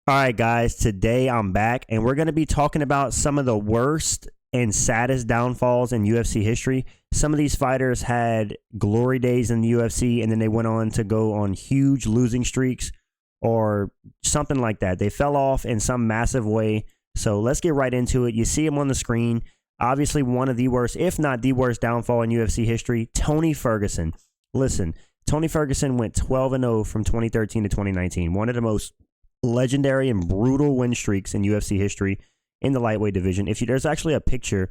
All right, guys, today I'm back and we're going to be talking about some of the worst and saddest downfalls in UFC history. Some of these fighters had glory days in the UFC and then they went on to go on huge losing streaks or something like that. They fell off in some massive way. So let's get right into it. You see him on the screen. Obviously, one of the worst, if not the worst downfall in UFC history, Tony Ferguson. Listen, Tony Ferguson went 12-0 from 2013 to 2019. One of the most legendary and brutal win streaks in UFC history in the lightweight division. There's actually a picture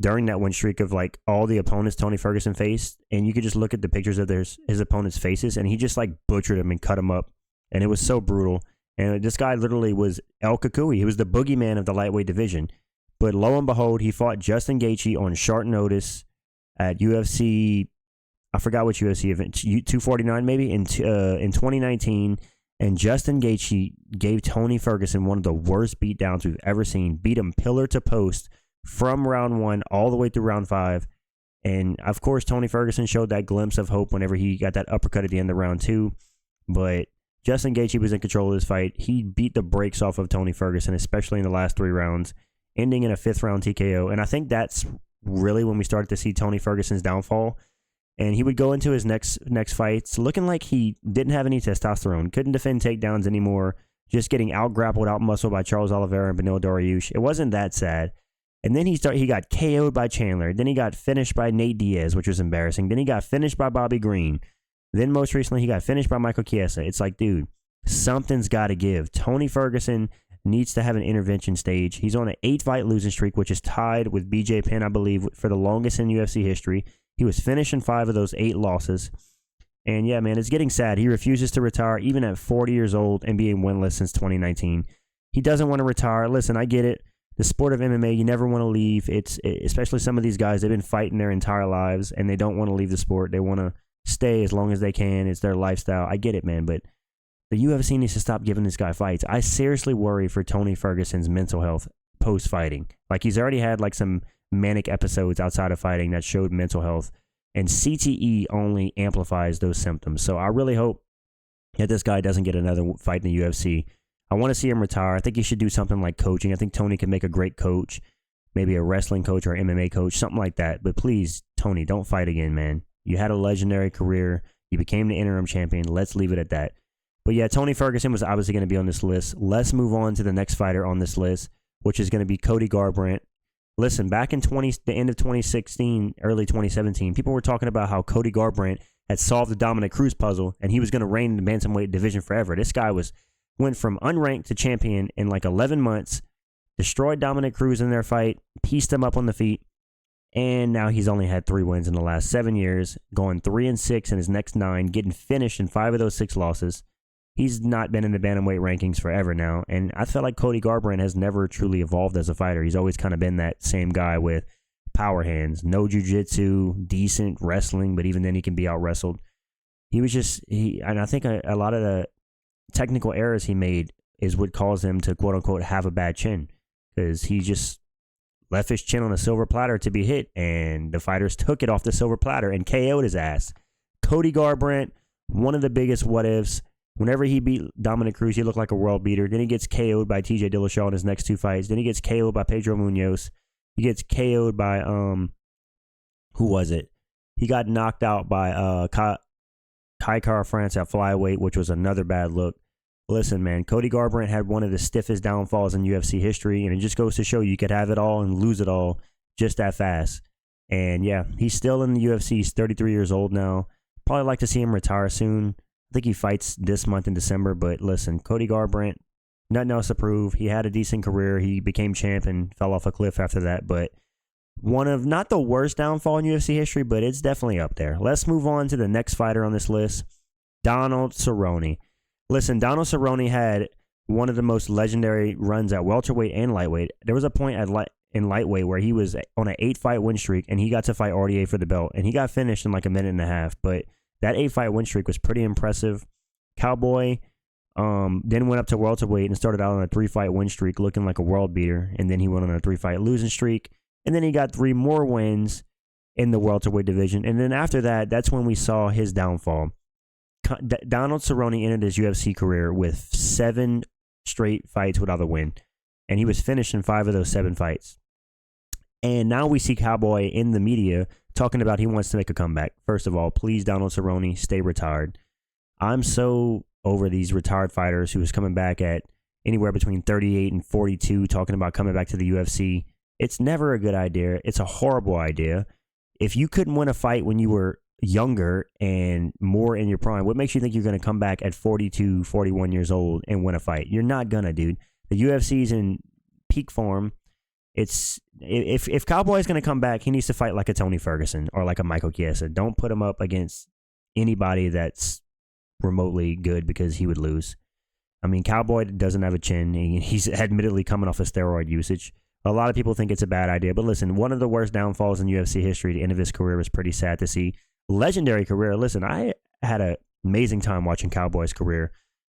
during that win streak of like all the opponents Tony Ferguson faced, and you could just look at the pictures of his opponents' faces, and he just like butchered them and cut them up, and it was so brutal. And this guy literally was El Kukui. He was the boogeyman of the lightweight division. But lo and behold, he fought Justin Gaethje on short notice at UFC. I forgot which UFC event, 249 maybe in 2019. And Justin Gaethje gave Tony Ferguson one of the worst beatdowns we've ever seen. Beat him pillar to post from round 1 all the way through round 5. And, of course, Tony Ferguson showed that glimpse of hope whenever he got that uppercut at the end of round 2. But Justin Gaethje was in control of this fight. He beat the brakes off of Tony Ferguson, especially in the last 3 rounds, ending in a 5th-round TKO. And I think that's really when we started to see Tony Ferguson's downfall. And he would go into his next fights looking like he didn't have any testosterone, couldn't defend takedowns anymore, just getting out-grappled, out-muscled by Charles Oliveira and Beneil Dariush. It wasn't that sad. And then he got KO'd by Chandler. Then he got finished by Nate Diaz, which was embarrassing. Then he got finished by Bobby Green. Then most recently, he got finished by Michael Chiesa. It's like, dude, something's got to give. Tony Ferguson needs to have an intervention stage. He's on an 8-fight losing streak, which is tied with BJ Penn, I believe, for the longest in UFC history. He was finishing 5 of those 8 losses. And yeah, man, it's getting sad. He refuses to retire even at 40 years old and being winless since 2019. He doesn't want to retire. Listen, I get it. The sport of MMA, you never want to leave. Especially some of these guys, they've been fighting their entire lives and they don't want to leave the sport. They want to stay as long as they can. It's their lifestyle. I get it, man, but the UFC needs to stop giving this guy fights. I seriously worry for Tony Ferguson's mental health post-fighting. Like, he's already had like some manic episodes outside of fighting that showed mental health, and CTE only amplifies those symptoms. So I really hope that this guy doesn't get another fight in the UFC. I want to see him retire. I think he should do something like coaching. I think Tony can make a great coach, maybe a wrestling coach or MMA coach, something like that. But please, Tony, don't fight again, man. You had a legendary career. You became the interim champion. Let's leave it at that. But yeah, Tony Ferguson was obviously going to be on this list. Let's move on to the next fighter on this list, which is going to be Cody Garbrandt. Listen, back in the end of 2016, early 2017, people were talking about how Cody Garbrandt had solved the Dominic Cruz puzzle and he was going to reign in the bantamweight division forever. This guy went from unranked to champion in like 11 months, destroyed Dominic Cruz in their fight, pieced him up on the feet, and now he's only had 3 wins in the last 7 years, going 3-6 in his next 9, getting finished in 5 of those 6 losses. He's not been in the bantamweight rankings forever now, and I feel like Cody Garbrandt has never truly evolved as a fighter. He's always kind of been that same guy with power hands, no jiu-jitsu, decent wrestling, but even then he can be out-wrestled. And I think a lot of the technical errors he made is what caused him to, quote-unquote, have a bad chin, because he just left his chin on a silver platter to be hit, and the fighters took it off the silver platter and KO'd his ass. Cody Garbrandt, one of the biggest what-ifs. Whenever he beat Dominic Cruz, he looked like a world beater. Then he gets KO'd by TJ Dillashaw in his next 2 fights. Then he gets KO'd by Pedro Munoz. He gets KO'd by, who was it? He got knocked out by Kai Kara France at flyweight, which was another bad look. Listen, man, Cody Garbrandt had one of the stiffest downfalls in UFC history, and it just goes to show you could have it all and lose it all just that fast. And yeah, he's still in the UFC. He's 33 years old now. Probably like to see him retire soon. I think he fights this month in December, but listen, Cody Garbrandt, nothing else to prove. He had a decent career. He became champ and fell off a cliff after that, but one of not the worst downfall in UFC history, but it's definitely up there. Let's move on to the next fighter on this list, Donald Cerrone. Listen, Donald Cerrone had one of the most legendary runs at welterweight and lightweight. There was a point in lightweight where he was on an 8-fight win streak, and he got to fight RDA for the belt, and he got finished in like a minute and a half, but that 8-fight win streak was pretty impressive. Cowboy then went up to welterweight and started out on a 3-fight win streak looking like a world beater, and then he went on a 3-fight losing streak, and then he got 3 more wins in the welterweight division, and then after that, that's when we saw his downfall. Donald Cerrone ended his UFC career with 7 straight fights without a win. And he was finished in 5 of those 7 fights. And now we see Cowboy in the media talking about he wants to make a comeback. First of all, please, Donald Cerrone, stay retired. I'm so over these retired fighters who is coming back at anywhere between 38 and 42, talking about coming back to the UFC. It's never a good idea. It's a horrible idea. If you couldn't win a fight when you were younger and more in your prime, what makes you think you're going to come back at 42, 41 years old and win a fight? You're not going to, dude. The UFC's in peak form. It's if Cowboy's going to come back, he needs to fight like a Tony Ferguson or like a Michael Chiesa. Don't put him up against anybody that's remotely good because he would lose. I mean, Cowboy doesn't have a chin. He's admittedly coming off of steroid usage. A lot of people think it's a bad idea, but listen, one of the worst downfalls in UFC history, the end of his career, was pretty sad to see. Legendary career. Listen, I had an amazing time watching Cowboy's career.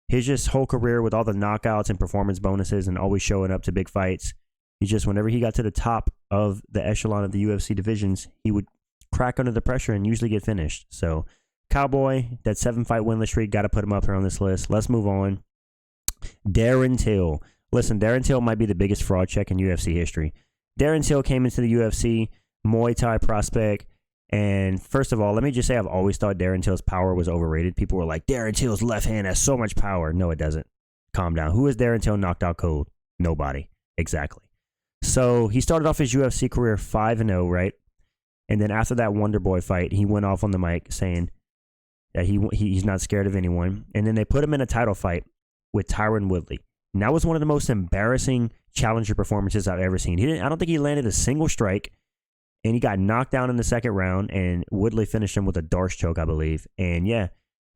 His just whole career with all the knockouts and performance bonuses and always showing up to big fights. He just, whenever he got to the top of the echelon of the UFC divisions, he would crack under the pressure and usually get finished. So, Cowboy, that 7-fight winless streak, got to put him up here on this list. Let's move on. Darren Till. Listen, Darren Till might be the biggest fraud check in UFC history. Darren Till came into the UFC, Muay Thai prospect, and first of all, let me just say I've always thought Darren Till's power was overrated. People were like, Darren Till's left hand has so much power. No, it doesn't. Calm down. Who is Darren Till knocked out cold? Nobody. Exactly. So he started off his UFC career 5-0, right? And then after that Wonder Boy fight, he went off on the mic saying that he's not scared of anyone. And then they put him in a title fight with Tyron Woodley. And that was one of the most embarrassing challenger performances I've ever seen. I don't think he landed a single strike, and he got knocked down in the second round, and Woodley finished him with a Darce choke, I believe. And yeah,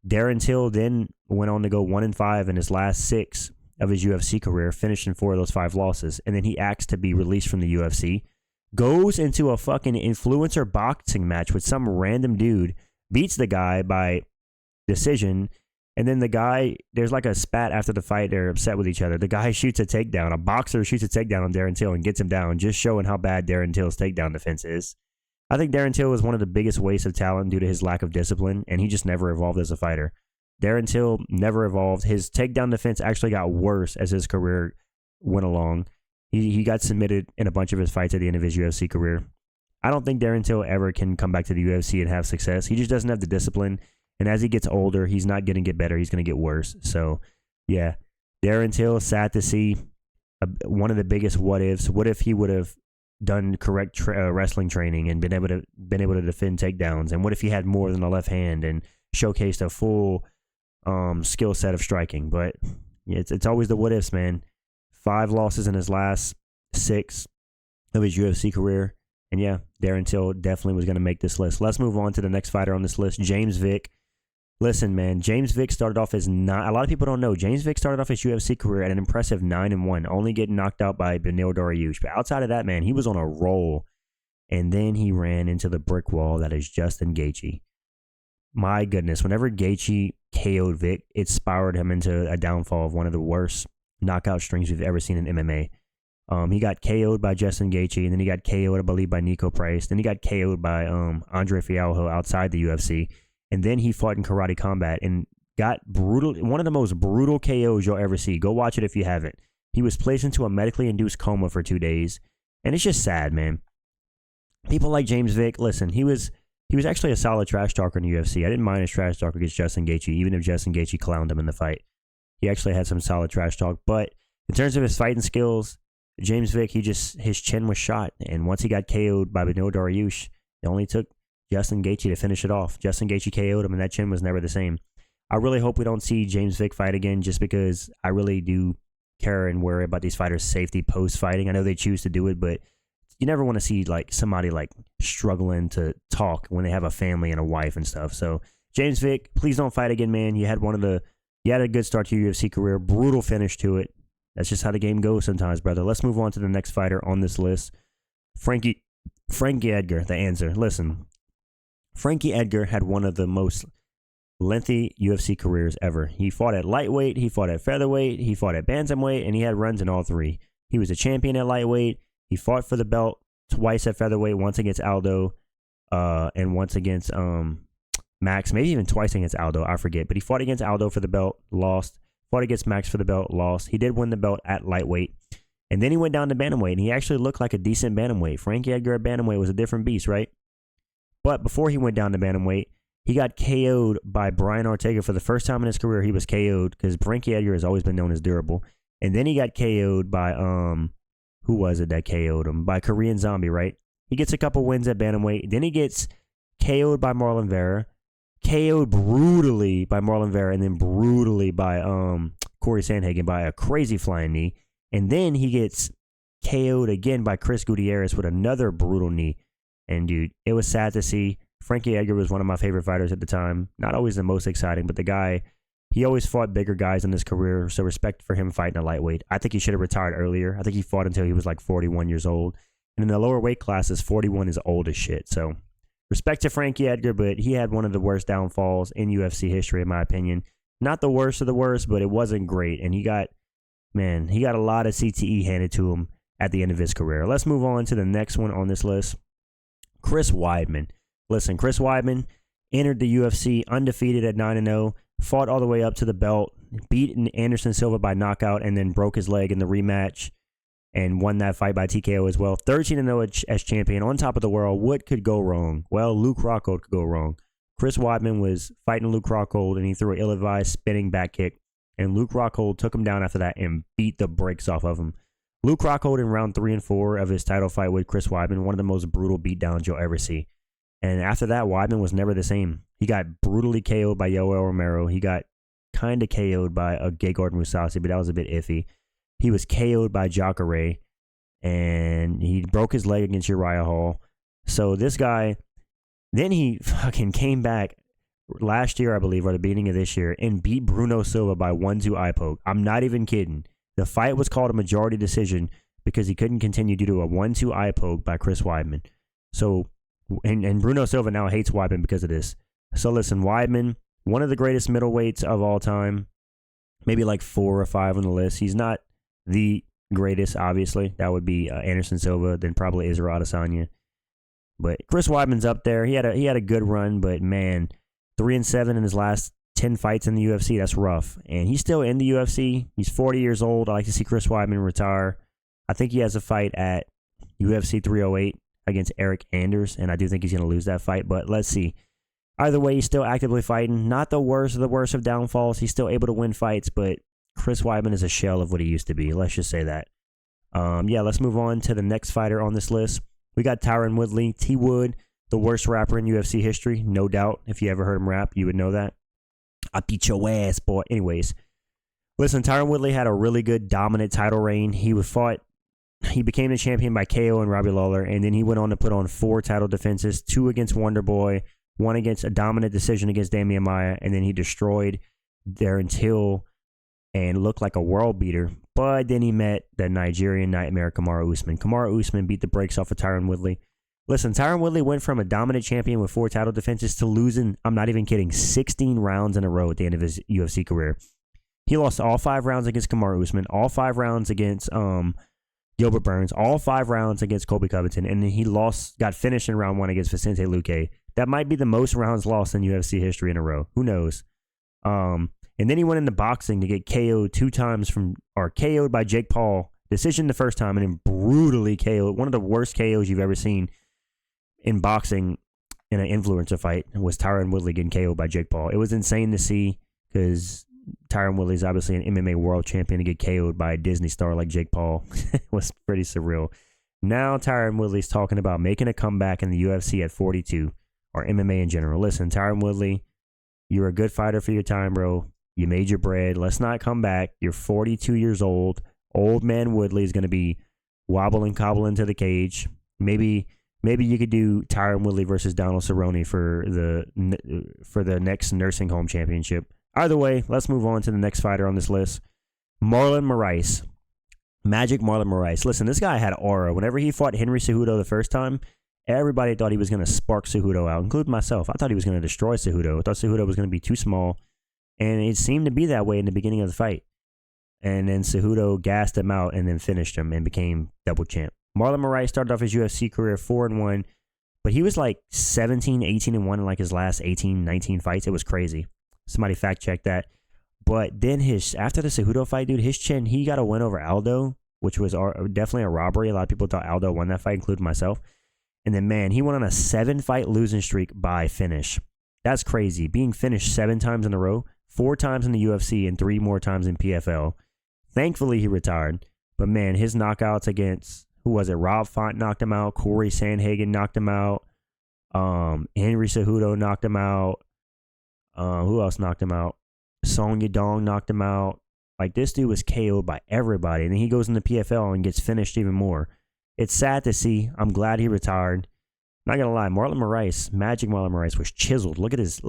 Darren Till then went on to go 1-5 in his last 6 of his UFC career, finished in 4 of those 5 losses. And then he asks to be released from the UFC, goes into a fucking influencer boxing match with some random dude, beats the guy by decision. And then the guy, there's like a spat after the fight. They're upset with each other. The guy shoots a takedown. A boxer shoots a takedown on Darren Till and gets him down, just showing how bad Darren Till's takedown defense is. I think Darren Till was one of the biggest wastes of talent due to his lack of discipline, and he just never evolved as a fighter. Darren Till never evolved. His takedown defense actually got worse as his career went along. He got submitted in a bunch of his fights at the end of his UFC career. I don't think Darren Till ever can come back to the UFC and have success. He just doesn't have the discipline. And as he gets older, he's not going to get better. He's going to get worse. So, yeah, Darren Till, sad to see. One of the biggest what ifs. What if he would have done correct wrestling training and been able to defend takedowns? And what if he had more than a left hand and showcased a full skill set of striking? But it's always the what ifs, man. 5 losses in his last 6 of his UFC career. And yeah, Darren Till definitely was going to make this list. Let's move on to the next fighter on this list, James Vick. Listen, man, James Vick started off as a lot of people don't know. James Vick started off his UFC career at an impressive 9-1, only getting knocked out by Beneil Dariush. But outside of that, man, he was on a roll. And then he ran into the brick wall that is Justin Gaethje. My goodness, whenever Gaethje KO'd Vick, it spiraled him into a downfall of one of the worst knockout strings we've ever seen in MMA. He got KO'd by Justin Gaethje, and then he got KO'd, I believe, by Nico Price. Then he got KO'd by Andre Fialho outside the UFC. And then he fought in Karate Combat and got brutal, one of the most brutal KOs you'll ever see. Go watch it if you haven't. He was placed into a medically induced coma for 2 days. And it's just sad, man. People like James Vick, listen, he was actually a solid trash talker in the UFC. I didn't mind his trash talk against Justin Gaethje, even if Justin Gaethje clowned him in the fight. He actually had some solid trash talk. But in terms of his fighting skills, James Vick, his chin was shot. And once he got KO'd by Beneil Dariush, it only took Justin Gaethje to finish it off. Justin Gaethje KO'd him, and that chin was never the same. I really hope we don't see James Vick fight again, just because I really do care and worry about these fighters' safety post-fighting. I know they choose to do it, but you never want to see like somebody like struggling to talk when they have a family and a wife and stuff. So James Vick, please don't fight again, man. You had a good start to your UFC career, brutal finish to it. That's just how the game goes sometimes, brother. Let's move on to the next fighter on this list. Frankie Edgar, the answer. Listen, Frankie Edgar had one of the most lengthy UFC careers ever. He fought at lightweight, he fought at featherweight, he fought at bantamweight, and he had runs in all 3. He was a champion at lightweight. He fought for the belt twice at featherweight, once against Aldo, and once against Max, maybe even twice against Aldo, I forget. But he fought against Aldo for the belt, lost. Fought against Max for the belt, lost. He did win the belt at lightweight. And then he went down to bantamweight, and he actually looked like a decent bantamweight. Frankie Edgar at bantamweight was a different beast, right? But before he went down to bantamweight, he got KO'd by Brian Ortega. For the first time in his career, he was KO'd because Frankie Edgar has always been known as durable. And then he got KO'd by, who was it that KO'd him? By Korean Zombie, right? He gets a couple wins at bantamweight. Then he gets KO'd by Marlon Vera, KO'd brutally by Marlon Vera, and then brutally by Corey Sandhagen by a crazy flying knee. And then he gets KO'd again by Chris Gutierrez with another brutal knee. And, dude, it was sad to see. Frankie Edgar was one of my favorite fighters at the time. Not always the most exciting, but the guy, he always fought bigger guys in his career, so respect for him fighting a lightweight. I think he should have retired earlier. I think he fought until he was like 41 years old. And in the lower weight classes, 41 is old as shit. So respect to Frankie Edgar, but he had one of the worst downfalls in UFC history, in my opinion. Not the worst of the worst, but it wasn't great. And he got a lot of CTE handed to him at the end of his career. Let's move on to the next one on this list. Chris Weidman. Listen, Chris Weidman entered the UFC undefeated at 9-0, fought all the way up to the belt, beat Anderson Silva by knockout, and then broke his leg in the rematch and won that fight by TKO as well. 13-0 as champion, on top of the world. What could go wrong? Well, Luke Rockhold could go wrong. Chris Weidman was fighting Luke Rockhold, and he threw an ill-advised spinning back kick, and Luke Rockhold took him down after that and beat the brakes off of him. Luke Rockhold in round 3 and 4 of his title fight with Chris Weidman, one of the most brutal beatdowns you'll ever see. And after that, Weidman was never the same. He got brutally KO'd by Yoel Romero. He got kind of KO'd by Gegard Mousasi, but that was a bit iffy. He was KO'd by Jacare, and he broke his leg against Uriah Hall. So this guy, then he fucking came back last year, I believe, or the beginning of this year, and beat Bruno Silva by 1-2 eye poke. I'm not even kidding. The fight was called a majority decision because he couldn't continue due to a 1-2 eye poke by Chris Weidman. So, and Bruno Silva now hates Weidman because of this. So listen, Weidman, one of the greatest middleweights of all time, maybe like 4 or 5 on the list. He's not the greatest, obviously. That would be Anderson Silva, then probably Israel Adesanya. But Chris Weidman's up there. He had a good run, but man, 3-7 in his last 10 fights in the UFC. That's rough. And he's still in the UFC. He's 40 years old. I like to see Chris Weidman retire. I think he has a fight at UFC 308 against Eric Anders, and I do think he's going to lose that fight, but let's see. Either way, he's still actively fighting. Not the worst of the worst of downfalls. He's still able to win fights, but Chris Weidman is a shell of what he used to be. Let's just say that. Let's move on to the next fighter on this list. We got Tyron Woodley. T-Wood, the worst rapper in UFC history, no doubt. If you ever heard him rap, you would know that. I'll beat your ass, boy. Anyways, listen, Tyron Woodley had a really good dominant title reign. He became the champion by KO and Robbie Lawler, and then he went on to put on 4 title defenses, 2 against Wonderboy, 1 against a dominant decision against Damian Maia, and then he destroyed Darren Till and looked like a world beater. But then he met the Nigerian nightmare, Kamaru Usman. Kamaru Usman beat the brakes off of Tyron Woodley. Listen, Tyron Woodley went from a dominant champion with 4 title defenses to losing, I'm not even kidding, 16 rounds in a row at the end of his UFC career. He lost all 5 rounds against Kamaru Usman, all 5 rounds against Gilbert Burns, all 5 rounds against Colby Covington, and then he got finished in round 1 against Vicente Luque. That might be the most rounds lost in UFC history in a row. Who knows? And then he went into boxing to get KO'd 2 times KO'd by Jake Paul. Decision the first time, and then brutally KO'd. One of the worst KOs you've ever seen in boxing in an influencer fight was Tyron Woodley getting KO'd by Jake Paul. It was insane to see because Tyron Woodley is obviously an MMA world champion to get KO'd by a Disney star like Jake Paul. It was pretty surreal. Now Tyron Woodley's talking about making a comeback in the UFC at 42, or MMA in general. Listen, Tyron Woodley, you're a good fighter for your time, bro. You made your bread. Let's not come back. You're 42 years old. Old man Woodley is going to be wobbling, cobbling to the cage. Maybe you could do Tyron Woodley versus Donald Cerrone for the next nursing home championship. Either way, let's move on to the next fighter on this list. Marlon Moraes. Magic Marlon Moraes. Listen, this guy had aura. Whenever he fought Henry Cejudo the first time, everybody thought he was going to spark Cejudo out, including myself. I thought he was going to destroy Cejudo. I thought Cejudo was going to be too small, and it seemed to be that way in the beginning of the fight. And then Cejudo gassed him out and then finished him and became double champ. Marlon Moraes started off his UFC career 4-1, but he was like 17, 18-1 in like his last 18, 19 fights. It was crazy. Somebody fact check that. But then after the Cejudo fight, dude, his chin, he got a win over Aldo, which was definitely a robbery. A lot of people thought Aldo won that fight, including myself. And then, man, he went on a 7-fight losing streak by finish. That's crazy. Being finished 7 times in a row, 4 times in the UFC, and 3 more times in PFL. Thankfully, he retired. But, man, his knockouts against, who was it? Rob Font knocked him out. Corey Sandhagen knocked him out. Henry Cejudo knocked him out. Who else knocked him out? Song Yadong knocked him out. Like, this dude was KO'd by everybody. And then he goes into PFL and gets finished even more. It's sad to see. I'm glad he retired. Not gonna lie, Marlon Moraes, Magic Marlon Moraes, was chiseled. Look at his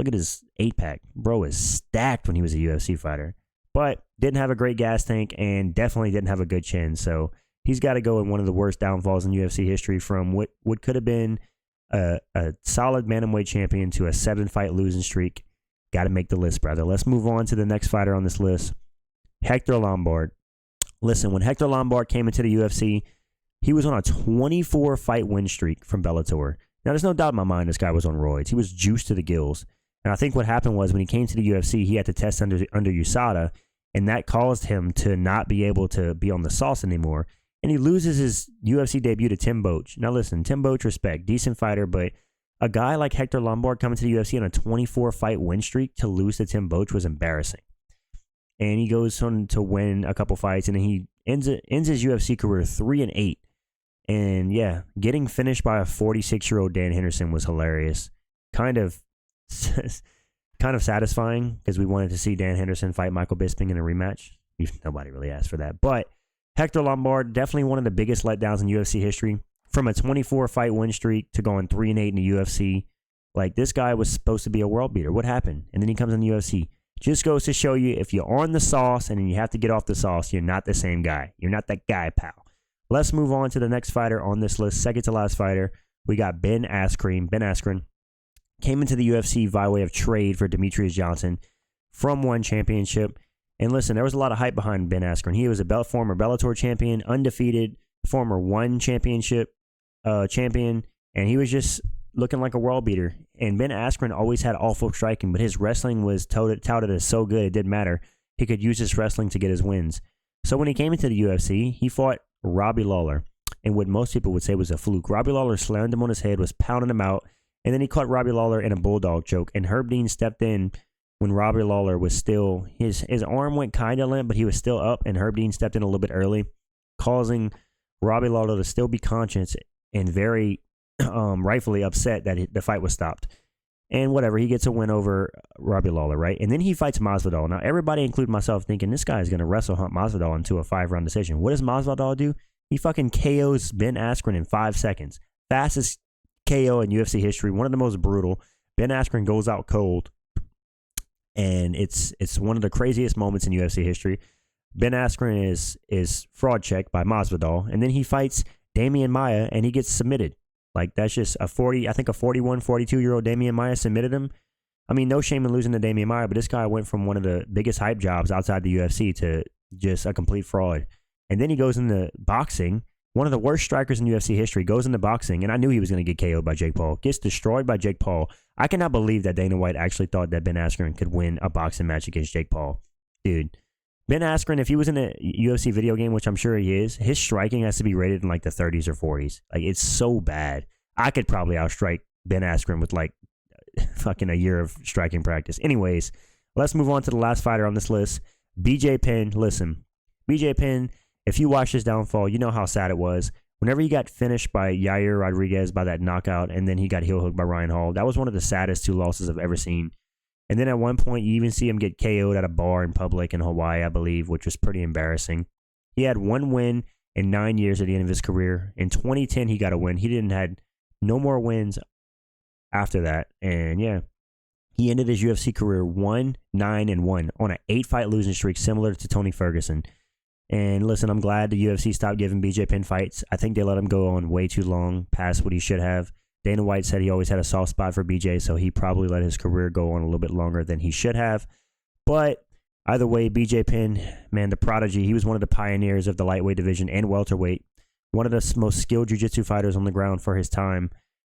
8-pack. Bro is stacked when he was a UFC fighter. But didn't have a great gas tank and definitely didn't have a good chin. So he's got to go in one of the worst downfalls in UFC history, from what could have been a solid bantamweight champion to a 7-fight losing streak. Got to make the list, brother. Let's move on to the next fighter on this list, Hector Lombard. Listen, when Hector Lombard came into the UFC, he was on a 24-fight win streak from Bellator. Now, there's no doubt in my mind this guy was on roids. He was juiced to the gills. And I think what happened was when he came to the UFC, he had to test under USADA, and that caused him to not be able to be on the sauce anymore. And he loses his UFC debut to Tim Boetsch. Now, listen, Tim Boetsch, respect, decent fighter, but a guy like Hector Lombard coming to the UFC on a 24-fight win streak to lose to Tim Boetsch was embarrassing. And he goes on to win a couple fights, and then he ends his UFC career 3-8. And yeah, getting finished by a 46-year-old Dan Henderson was hilarious. Kind of satisfying, because we wanted to see Dan Henderson fight Michael Bisping in a rematch. Nobody really asked for that. But Hector Lombard, definitely one of the biggest letdowns in UFC history. From a 24-fight win streak to going 3-8 in the UFC. Like, this guy was supposed to be a world beater. What happened? And then he comes in the UFC. Just goes to show you, if you're on the sauce and then you have to get off the sauce, you're not the same guy. You're not that guy, pal. Let's move on to the next fighter on this list. Second to last fighter, we got Ben Askren. Ben Askren came into the UFC by way of trade for Demetrius Johnson from ONE Championship. And listen, there was a lot of hype behind Ben Askren. He was a former Bellator champion, undefeated, former ONE Championship champion, and he was just looking like a world beater. And Ben Askren always had awful striking, but his wrestling was touted as so good it didn't matter. He could use his wrestling to get his wins. So when he came into the UFC, he fought Robbie Lawler, and what most people would say was a fluke. Robbie Lawler slammed him on his head, was pounding him out, and then he caught Robbie Lawler in a bulldog choke, and Herb Dean stepped in when Robbie Lawler was still, his arm went kind of limp, but he was still up, and Herb Dean stepped in a little bit early, causing Robbie Lawler to still be conscious and very rightfully upset that the fight was stopped. And whatever, he gets a win over Robbie Lawler, right? And then he fights Masvidal. Now, everybody, including myself, thinking this guy is going to wrestle hunt Masvidal into a 5-round decision. What does Masvidal do? He fucking KOs Ben Askren in 5 seconds. Fastest KO in UFC history, one of the most brutal. Ben Askren goes out cold, and it's one of the craziest moments in UFC history. Ben Askren is fraud checked by Masvidal, and then he fights Damian Maia, and he gets submitted. Like, that's just a 41, 42-year-old Damian Maia submitted him. I mean, no shame in losing to Damian Maia, but this guy went from one of the biggest hype jobs outside the UFC to just a complete fraud. And then he goes into boxing. One of the worst strikers in UFC history goes into boxing, and I knew he was going to get KO'd by Jake Paul. Gets destroyed by Jake Paul. I cannot believe that Dana White actually thought that Ben Askren could win a boxing match against Jake Paul. Dude, Ben Askren, if he was in a UFC video game, which I'm sure he is, his striking has to be rated in like the 30s or 40s. Like, it's so bad. I could probably outstrike Ben Askren with like fucking a year of striking practice. Anyways, let's move on to the last fighter on this list, BJ Penn. Listen, BJ Penn, if you watch his downfall, you know how sad it was. Whenever he got finished by Yair Rodriguez by that knockout, and then he got heel hooked by Ryan Hall, that was one of the saddest 2 losses I've ever seen. And then at one point, you even see him get KO'd at a bar in public in Hawaii, I believe, which was pretty embarrassing. He had 1 win in 9 years at the end of his career. In 2010, he got a win. He didn't had no more wins after that. And yeah, he ended his UFC career 1-9-1 on an 8-fight losing streak, similar to Tony Ferguson. And listen, I'm glad the UFC stopped giving BJ Penn fights. I think they let him go on way too long, past what he should have. Dana White said he always had a soft spot for BJ, so he probably let his career go on a little bit longer than he should have. But either way, BJ Penn, man, the prodigy, he was one of the pioneers of the lightweight division and welterweight. One of the most skilled jiu-jitsu fighters on the ground for his time.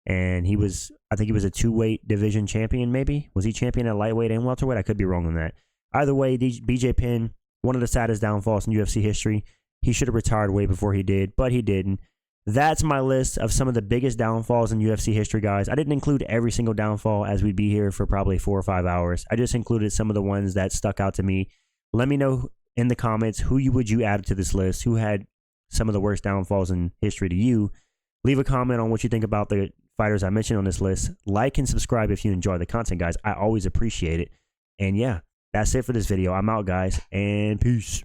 And I think he was a 2-weight division champion, maybe? Was he champion at lightweight and welterweight? I could be wrong on that. Either way, BJ Penn, one of the saddest downfalls in UFC history. He should have retired way before he did, but he didn't. That's my list of some of the biggest downfalls in UFC history, guys. I didn't include every single downfall, as we'd be here for probably 4 or 5 hours. I just included some of the ones that stuck out to me. Let me know in the comments who would you add to this list, who had some of the worst downfalls in history to you. Leave a comment on what you think about the fighters I mentioned on this list. Like and subscribe if you enjoy the content, guys. I always appreciate it. And yeah, that's it for this video. I'm out, guys, and peace.